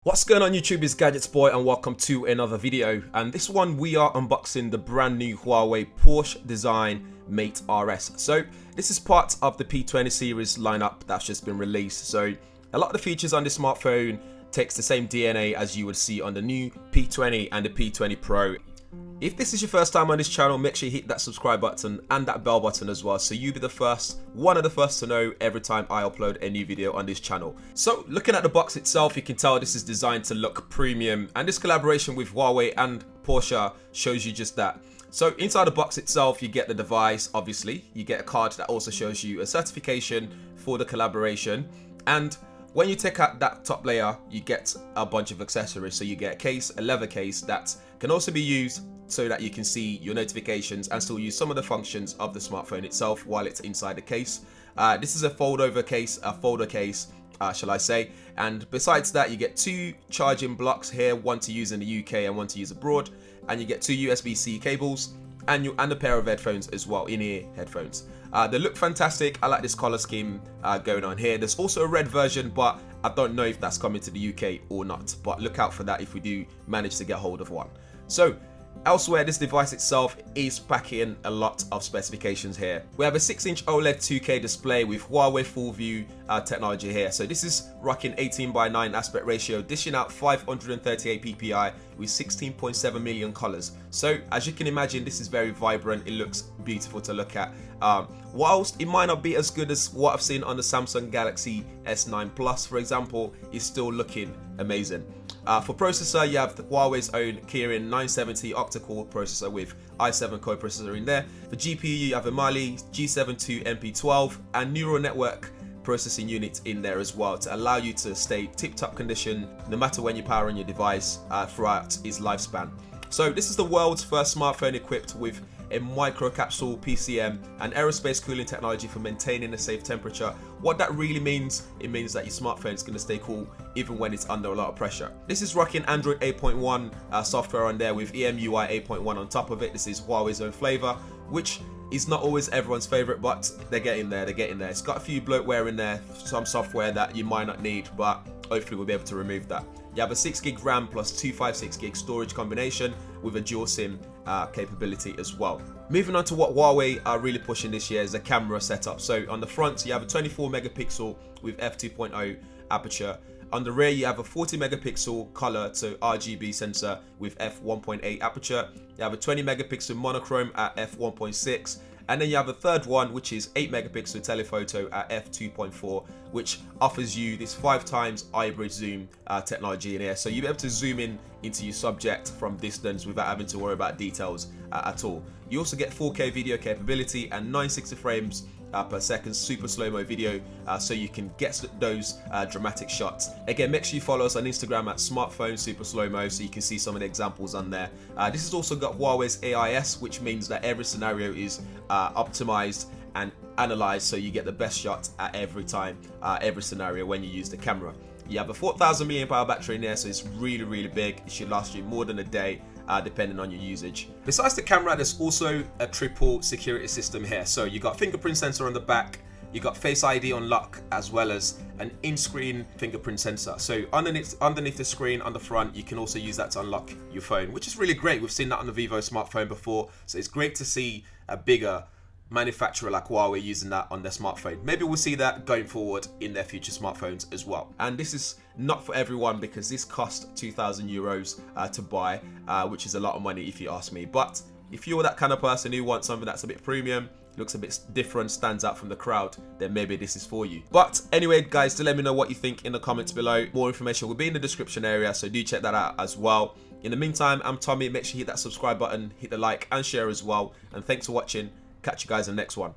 What's going on YouTube, is GadgetsBoy and welcome to another video, and this one we are unboxing the brand new Huawei Porsche Design Mate RS. So this is part of the P20 series lineup that's just been released. So a lot of the features on this smartphone takes the same DNA as you would see on the new P20 and the P20 Pro. If this is your first time on this channel, make sure you hit that subscribe button and that bell button as well, so you'll be one of the first to know every time I upload a new video on this channel. So looking at the box itself, you can tell this is designed to look premium, and this collaboration with Huawei and Porsche shows you just that. So inside the box itself, you get the device, obviously, you get a card that also shows you a certification for the collaboration, and when you take out that top layer, you get a bunch of accessories. So you get a case, a leather case that can also be used so that you can see your notifications and still use some of the functions of the smartphone itself while it's inside the case. This is a folder case, shall I say. And besides that, you get two charging blocks here, one to use in the UK and one to use abroad. And you get two USB-C cables and a pair of headphones as well, in-ear headphones. They look fantastic. I like this color scheme going on here. There's also a red version, but I don't know if that's coming to the UK or not. But look out for that if we do manage to get hold of one. So elsewhere, this device itself is packing a lot of specifications here. We have a 6-inch OLED 2K display with HUAWEI FullView technology here. So this is rocking 18:9 aspect ratio, dishing out 538 ppi with 16.7 million colors. So as you can imagine, this is very vibrant. It looks beautiful to look at. Whilst it might not be as good as what I've seen on the Samsung Galaxy S9 Plus, for example, it's still looking amazing. For processor, you have the Huawei's own Kirin 970 octa-core processor with i7 co-processor in there. For GPU, you have a Mali-G72 MP12 and neural network processing unit in there as well to allow you to stay tip-top condition no matter when you're powering your device throughout its lifespan. So this is the world's first smartphone equipped with a microcapsule PCM and aerospace cooling technology for maintaining a safe temperature. What that really means, it means that your smartphone is going to stay cool even when it's under a lot of pressure. This is rocking Android 8.1 software on there with EMUI 8.1 on top of it. This is Huawei's own flavor, which is not always everyone's favorite, but they're getting there. It's got a few bloatware in there, some software that you might not need, but hopefully we'll be able to remove that. You have a 6GB RAM plus 256GB storage combination with a dual SIM capability as well. Moving on to what Huawei are really pushing this year is the camera setup. So on the front, you have a 24 megapixel with f2.0 aperture. On the rear, you have a 40 megapixel color to RGB sensor with f1.8 aperture. You have a 20 megapixel monochrome at f1.6. And then you have a third one, which is 8 megapixel telephoto at f2.4, which offers you this 5 times hybrid zoom technology in here. So you'll be able to zoom in into your subject from distance without having to worry about details at all. You also get 4K video capability and 960 frames per second super slow-mo video, so you can get those dramatic shots. Again, make sure you follow us on Instagram at smartphone super slow-mo so you can see some of the examples on there. This has also got Huawei's AIS, which means that every scenario is optimized and analyzed so you get the best shot at every time, every scenario when you use the camera. You have a 4000 mAh battery in there, so it's really big. It should last you more than a day, depending on your usage. Besides the camera, there's also a triple security system here. So you got fingerprint sensor on the back, you got Face ID unlock, as well as an in-screen fingerprint sensor. So underneath the screen on the front, you can also use that to unlock your phone, which is really great. We've seen that on the Vivo smartphone before, so it's great to see a bigger manufacturer like Huawei using that on their smartphone. Maybe we'll see that going forward in their future smartphones as well. And this is not for everyone because this costs 2,000 euros to buy, which is a lot of money if you ask me. But if you're that kind of person who wants something that's a bit premium, looks a bit different, stands out from the crowd, then maybe this is for you. But anyway, guys, do let me know what you think in the comments below. More information will be in the description area, so do check that out as well. In the meantime, I'm Tommy. Make sure you hit that subscribe button, hit the like and share as well. And thanks for watching. Catch you guys in the next one.